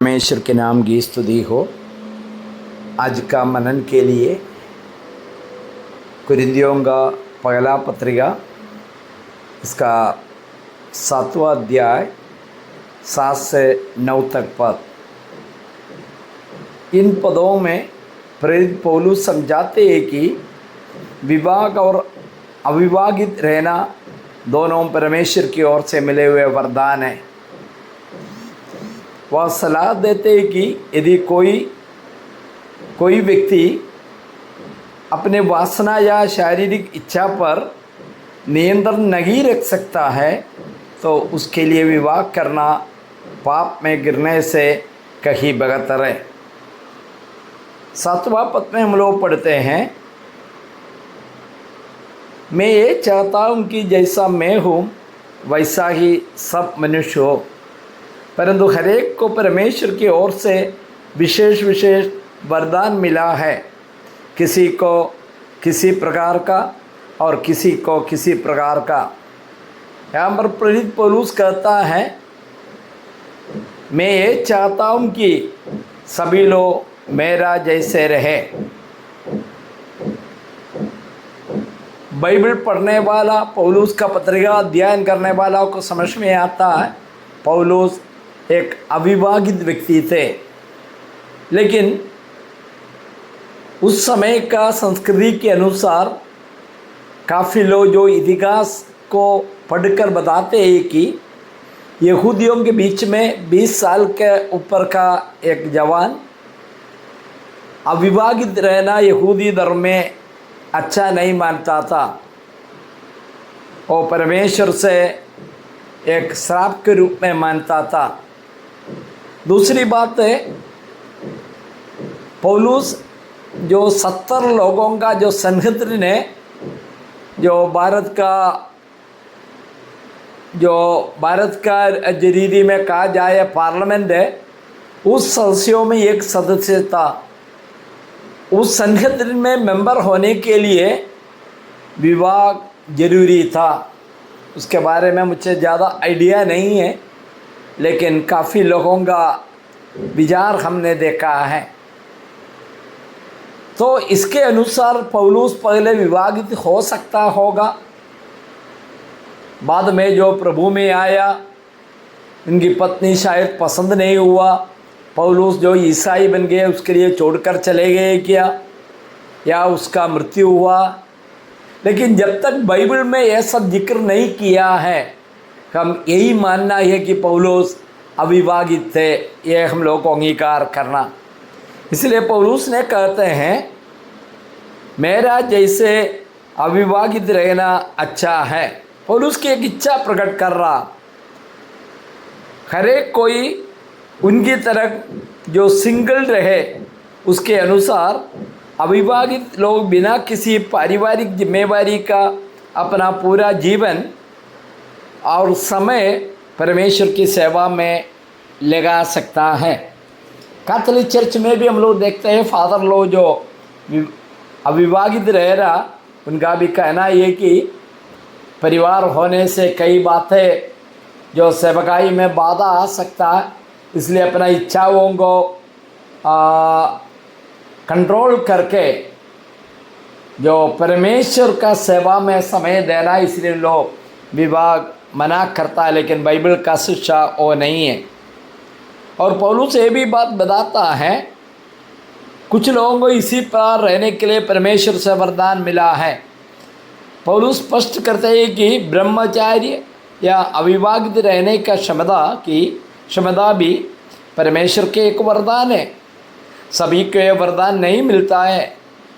परमेश्वर के नाम की स्तुति हो। आज का मनन के लिए कुरिन्थियों का पहला पत्रिका इसका 7वां अध्याय 7 से 9 तक पद। इन पदों में प्रेरित पौलुस समझाते हैं कि विवाह और अविवाहित रहना दोनों परमेश्वर की ओर से मिले हुए वरदान हैं। वह सलाह देते हैं कि यदि कोई व्यक्ति अपने वासना या शारीरिक इच्छा पर नियंत्रण नहीं रख सकता है तो उसके लिए विवाह करना पाप में गिरने से कहीं बेहतर है। 7वां पद में हम लोग पढ़ते हैं, मैं ये चाहता हूँ कि जैसा मैं हूँ वैसा ही सब मनुष्य हो, परंतु हर एक को परमेश्वर की ओर से विशेष वरदान मिला है, किसी को किसी प्रकार का और किसी को किसी प्रकार का। यहाँ पर प्रेरित पौलुस कहता है, मैं ये चाहता हूँ कि सभी लोग मेरा जैसे रहे। बाइबल पढ़ने वाला, पौलुस का पत्रिका अध्ययन करने वाला को समझ में आता है पौलुस एक अविवाहित व्यक्ति थे, लेकिन उस समय का संस्कृति के अनुसार काफ़ी लोग जो इतिहास को पढ़कर बताते हैं कि यहूदियों के बीच में 20 साल के ऊपर का एक जवान अविवाहित रहना यहूदी धर्म में अच्छा नहीं मानता था और परमेश्वर से एक श्राप के रूप में मानता था। दूसरी बात है, पौलुस जो 70 लोगों का जो संघटन है, जो भारत का जरीदी में कहा जाए पार्लियामेंट है, उस सदस्यों में एक सदस्य था। उस संगठन में मेंबर होने के लिए विवाह जरूरी था। उसके बारे में मुझे ज़्यादा आइडिया नहीं है, लेकिन काफ़ी लोगों का विचार हमने देखा है। तो इसके अनुसार पौलुस पहले विवाहित हो सकता होगा, बाद में जो प्रभु में आया उनकी पत्नी शायद पसंद नहीं हुआ, पौलुस जो ईसाई बन गए उसके लिए छोड़कर चले गए क्या, या उसका मृत्यु हुआ। लेकिन जब तक बाइबल में यह सब जिक्र नहीं किया है, हम यही मानना है कि पौलुस अविवाहित थे, ये हम लोग को अंगीकार करना। इसलिए पौलुस ने कहते हैं, मेरा जैसे अविवाहित रहना अच्छा है। पौलुस की एक इच्छा प्रकट कर रहा, हर एक कोई उनकी तरह जो सिंगल रहे, उसके अनुसार अविवाहित लोग बिना किसी पारिवारिक जिम्मेवारी का अपना पूरा जीवन और समय परमेश्वर की सेवा में लगा सकता है। कैथोलिक चर्च में भी हम लोग देखते हैं फादर लोग जो अविवाहित रह रहा, उनका भी कहना ये कि परिवार होने से कई बातें जो सेवकाई में बाधा आ सकता है, इसलिए अपना इच्छाओं को कंट्रोल करके जो परमेश्वर का सेवा में समय देना, इसलिए लोग विवाह मना करता है, लेकिन बाइबल का शिक्षा वो नहीं है। और पौलुस ये भी बात बताता है, कुछ लोगों को इसी प्रकार रहने के लिए परमेश्वर से वरदान मिला है। पौलुस स्पष्ट करते हैं कि ब्रह्मचार्य या अविवाहित रहने का क्षमता भी परमेश्वर के एक वरदान है। सभी को यह वरदान नहीं मिलता है।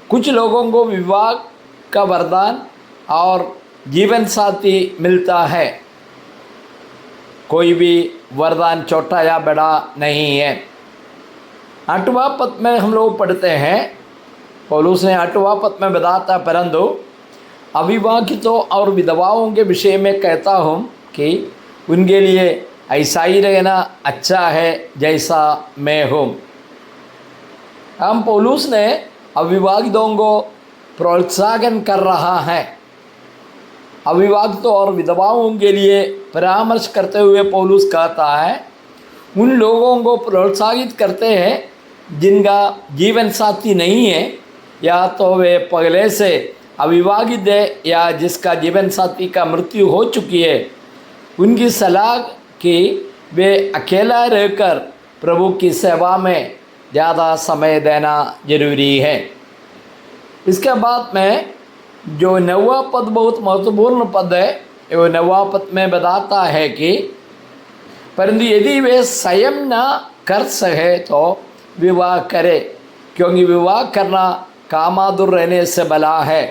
कुछ लोगों को विवाह का वरदान और जीवन साथी मिलता है। कोई भी वरदान छोटा या बड़ा नहीं है। 8वां पद में हम लोग पढ़ते हैं, पौलुस ने 8वां पद में बताता, परंतु अविवाहितों और विधवाओं के विषय में कहता हूँ कि उनके लिए ऐसा ही रहना अच्छा है जैसा मैं हूँ। हम पौलुस ने अविवाहितों को प्रोत्साहन कर रहा है। अविवाहितों और विधवाओं के लिए परामर्श करते हुए पौलुस कहता है, उन लोगों को प्रोत्साहित करते हैं जिनका जीवन साथी नहीं है, या तो वे पहले से अविवाहित है या जिसका जीवन साथी का मृत्यु हो चुकी है। उनकी सलाह कि वे अकेला रहकर प्रभु की सेवा में ज़्यादा समय देना जरूरी है। इसके बाद में जो 9वां पद बहुत महत्वपूर्ण पद है, वो 9वां पद में बताता है कि परंतु यदि वे स्वयं न कर सके तो विवाह करे, क्योंकि विवाह करना कामातुर रहने से भला है।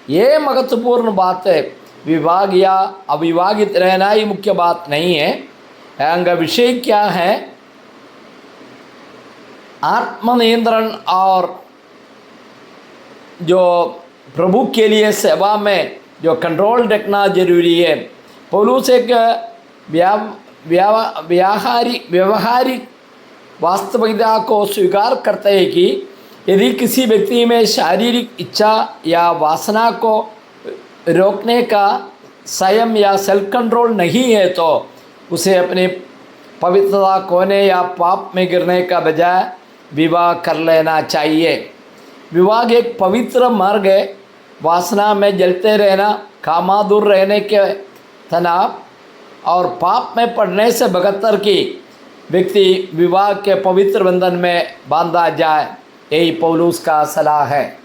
ये महत्वपूर्ण बात है। विवाह या अविवाहित रहना ही मुख्य बात नहीं है। इनका विषय क्या है? आत्मनियंत्रण और जो प्रभु के लिए सेवा में जो कंट्रोल रखना जरूरी है। पौलुस एक व्यवहारिक वास्तविकता को स्वीकार करते हैं कि यदि किसी व्यक्ति में शारीरिक इच्छा या वासना को रोकने का संयम या सेल्फ कंट्रोल नहीं है तो उसे अपनी पवित्रता खोने या पाप में गिरने का बजाय विवाह कर लेना चाहिए। विवाह एक पवित्र मार्ग है। वासना में जलते रहना, कामातुर रहने के तनाव और पाप में पड़ने से बगतर की व्यक्ति विवाह के पवित्र बंधन में बांधा जाए, यही पौलुस का सलाह है।